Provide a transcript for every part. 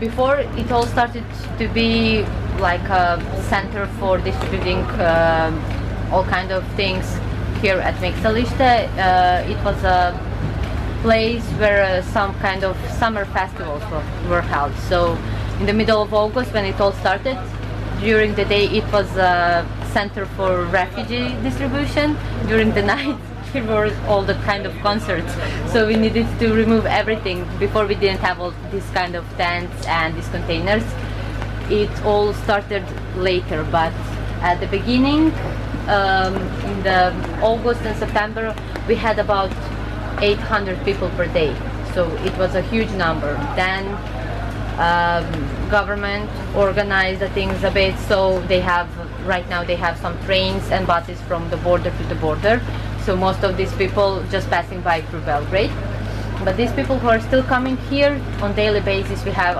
before it all started to be like a center for distributing all kind of things here at Mexaliste. It was a place where some kind of summer festivals were held. So in the middle of August, when it all started, during the day it was a center for refugee distribution. During the night here were all the kind of concerts, so we needed to remove everything. Before we didn't have all these kind of tents and these containers. It all started later, but at the beginning, in the August and September, we had about 800 people per day, so it was a huge number. Then government organized the things a bit, so right now they have some trains and buses from the border to the border, so most of these people just passing by through Belgrade. But these people who are still coming here on daily basis, we have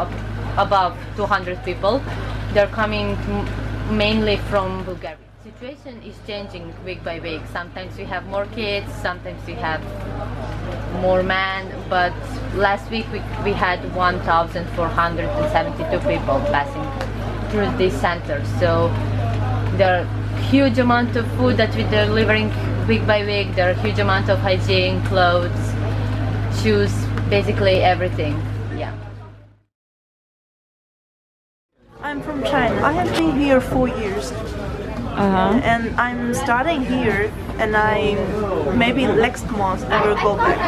above 200 people. They're coming mainly from Bulgaria. Situation is changing week by week. Sometimes we have more kids, sometimes we have more men, but last week we had 1,472 people passing through this center. So there are huge amount of food that we're delivering week by week. There are huge amount of hygiene, clothes, shoes, basically everything. Yeah. I'm from China. I have been here 4 years. And I'm starting here, and maybe next month I will go back to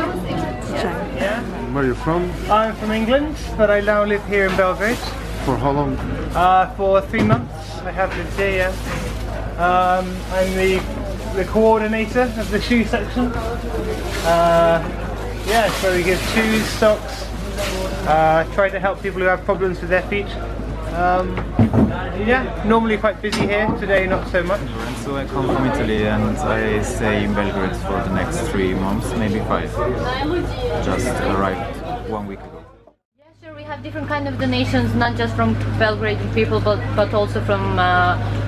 China. Yeah. Where are you from? I'm from England, but I now live here in Belgrade. For how long? For 3 months. I have lived here. Yeah. I'm the coordinator of the shoe section. Yeah, so we give shoes, socks. Try to help people who have problems with their feet. Yeah, normally quite busy here, today not so much. And so I come from Italy and I stay in Belgrade for the next 3 months, maybe 5. Just arrived 1 week ago. Yeah, sure, we have different kind of donations, not just from Belgrade people, but also from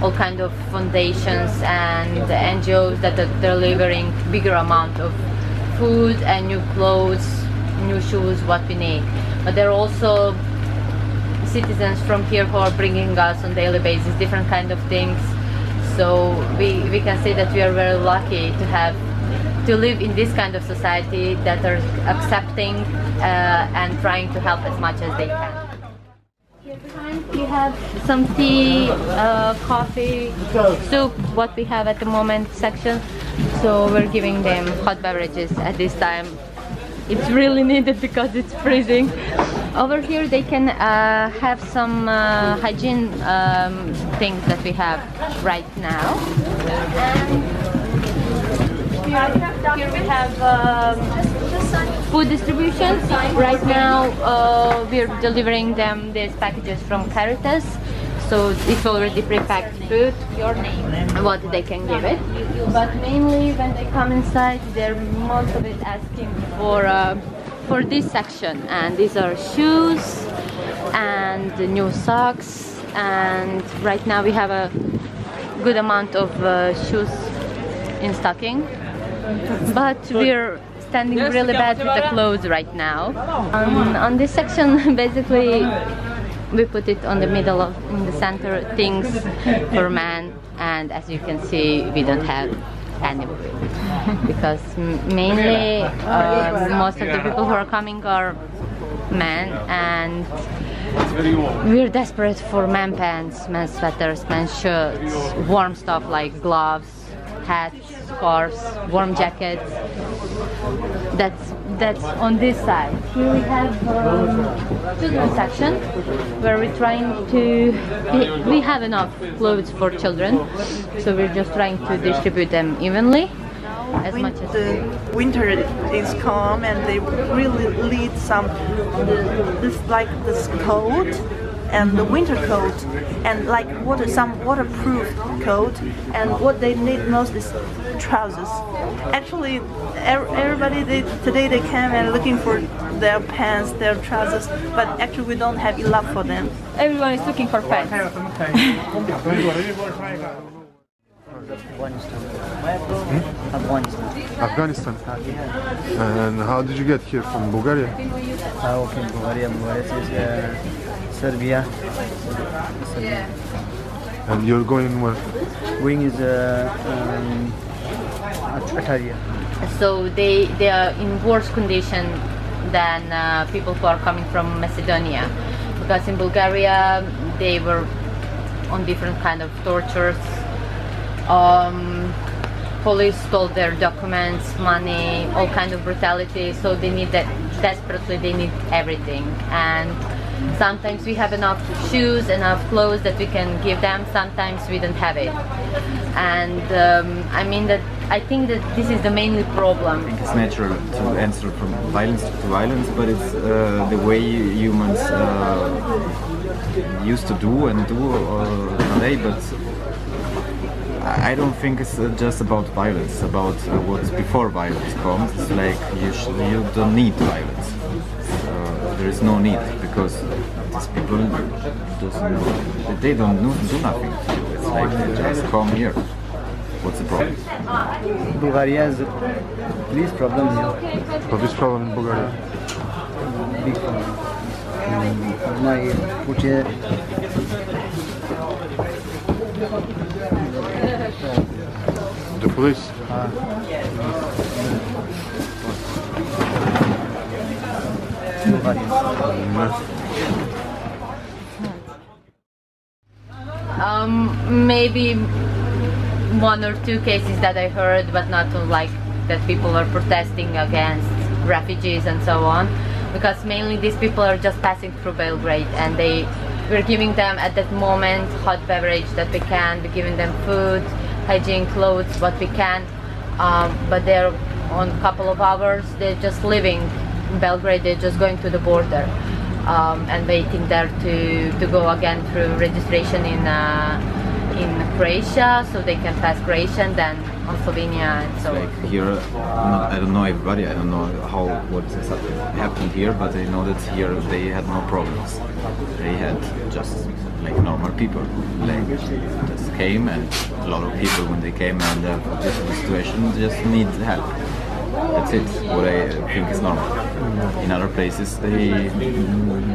all kind of foundations and NGOs that are delivering bigger amount of food and new clothes, new shoes, what we need. But there are also citizens from here who are bringing us on daily basis different kind of things. So we can say that we are very lucky to live in this kind of society that are accepting and trying to help as much as they can. Here behind we have some tea, coffee, soup, what we have at the moment section. So we're giving them hot beverages at this time. It's really needed because it's freezing. Over here they can have some hygiene things that we have right now. And here we have food distribution. Right now we're delivering them these packages from Caritas. So it's already pre-packed food, your name, what they can give it. But mainly when they come inside, they're most of it asking for this section, and these are shoes and new socks, and right now we have a good amount of shoes in stocking, but we're standing really bad with the clothes right now. On this section basically we put it on the middle of, in the center, things for men, and as you can see we don't have any because mainly most of the people who are coming are men, and we're desperate for men pants, men's sweaters, men's shirts, warm stuff like gloves, hats, scarves, warm jackets. That's on this side. Here we have children's section where we're trying to, we have enough clothes for children, so we're just trying to distribute them evenly as much as the winter is calm, and they really need some this coat and the winter coat, and like some waterproof coat, and what they need most is trousers. Actually everybody today they came and looking for their pants, their trousers, but actually we don't have enough for them. everyone is looking for pets. Afghanistan. And how did you get here from Bulgaria? Okay, Bulgaria is Serbia. And you're going where? Going is Italia. So they are in worse condition than people who are coming from Macedonia, because in Bulgaria they were on different kind of tortures. Police stole their documents, money, all kind of brutality, so they need that desperately, they need everything. And sometimes we have enough shoes, enough clothes that we can give them, sometimes we don't have it. And I think that this is the mainly problem. I think it's natural to answer from violence to violence, but it's the way humans used to do and do today, but I don't think it's just about violence, it's about what's before violence comes. It's like you don't need violence. There is no need, because these people they don't do nothing to you. It's like they just come here. What's the problem? Bulgaria has police problem here. Police problem in Bulgaria. Big problem. The police? Maybe one or two cases that I heard, but not like that people are protesting against refugees and so on, because mainly these people are just passing through Belgrade, and we're giving them at that moment hot beverage that we can, we're giving them food, hygiene, clothes, what we can, but they're on a couple of hours, they're just living in Belgrade, they're just going to the border and waiting there to go again through registration in Croatia, so they can pass Croatia and then on Slovenia and so on. Like here, I don't know everybody, I don't know what happened here, but I know that here they had no problems. They had just like normal people, like just came, and a lot of people when they came and this situation just need help. That's it, what I think is normal. In other places, they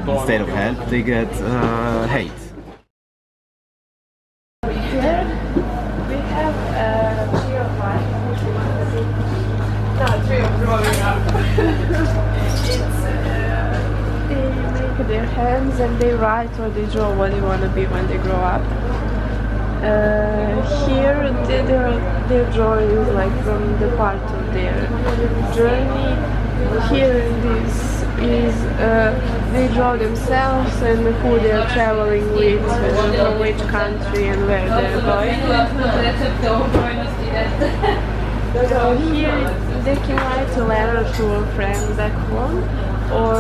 instead of help, they get hate. Here we have tree of growing up. They make their hands and they write or they draw what they want to be when they grow up. Here their drawing is like from the part of their journey. Here this is they draw themselves and who they're traveling with, from which country and where they're going. So here they can write a letter to a friend back home, or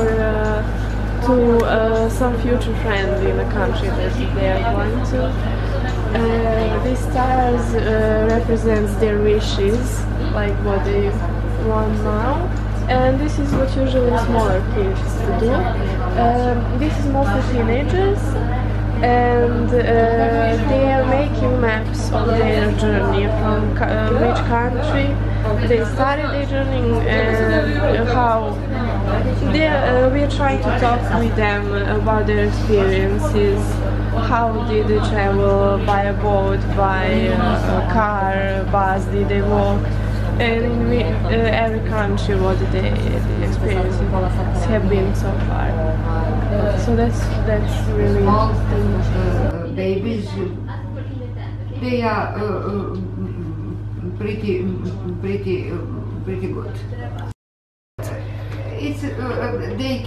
to some future friend in a country that they are going to. These stars represents their wishes, like what they want now, and this is what usually smaller kids do. This is mostly teenagers, and they are making maps of their journey from which country they started their journey and how we're trying to talk with them about their experiences. How did they travel, by a boat, by a car, bus, did they walk, and in every country what the experiences have been so far. So that's really interesting. Babies, they are pretty good. It's they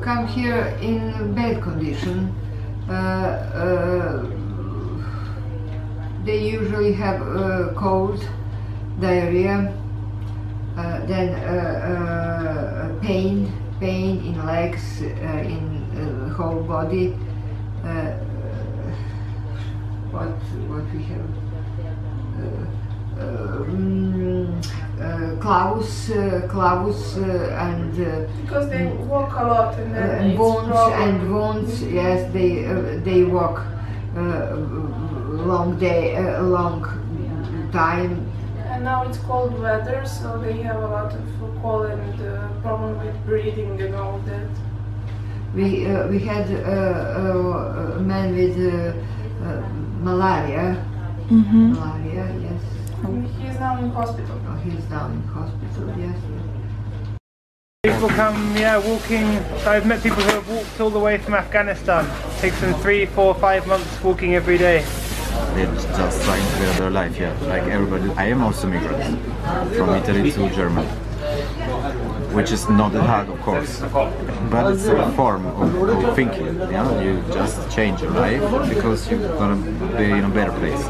come here in bad condition. They usually have cold, diarrhea, then pain in legs, in whole body. What we have? Claws and because they walk a lot and wounds. Yes, they walk long time. And now it's cold weather, so they have a lot of cold and problem with breathing and all that. We had a man with malaria. Malaria, yes. He's now in hospital. Oh, he's down in hospital, yes. People come, yeah, walking. I've met people who have walked all the way from Afghanistan. It takes them 3, 4, 5 months walking every day. They're just trying to better their life, yeah. Like everybody. I am also migrant from Italy to Germany, which is not that hard, of course, but it's a form of thinking. You know, you just change your life because you're gonna be in a better place.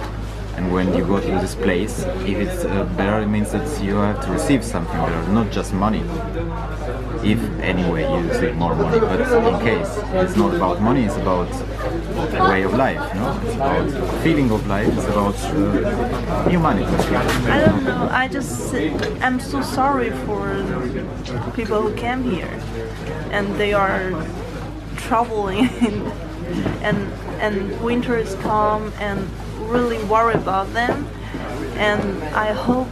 And when you go to this place, if it's better, it means that you have to receive something better, not just money. If anyway you receive more money, but in case it's not about money, it's about way of life. No, it's about feeling of life. It's about humanity. I don't know. I'm so sorry for people who came here, and they are traveling, and winter is come, and really worry about them. And I hope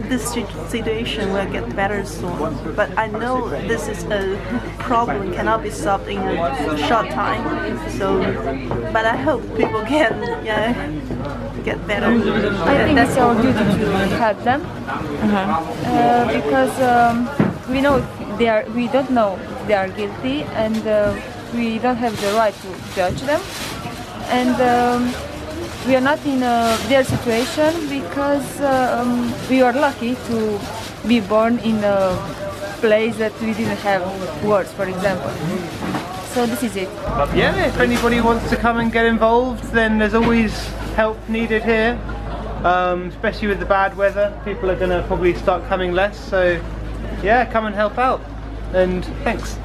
this situation will get better soon. But I know this is a problem cannot be solved in a short time. So, but I hope people can get better. I think it's our duty to help them because we know they are. We don't know if they are guilty, and we don't have the right to judge them. And we are not in their situation because we are lucky to be born in a place that we didn't have wars, for example. So this is it. Yeah, if anybody wants to come and get involved, then there's always help needed here, especially with the bad weather. People are going to probably start coming less, so yeah, come and help out. And thanks.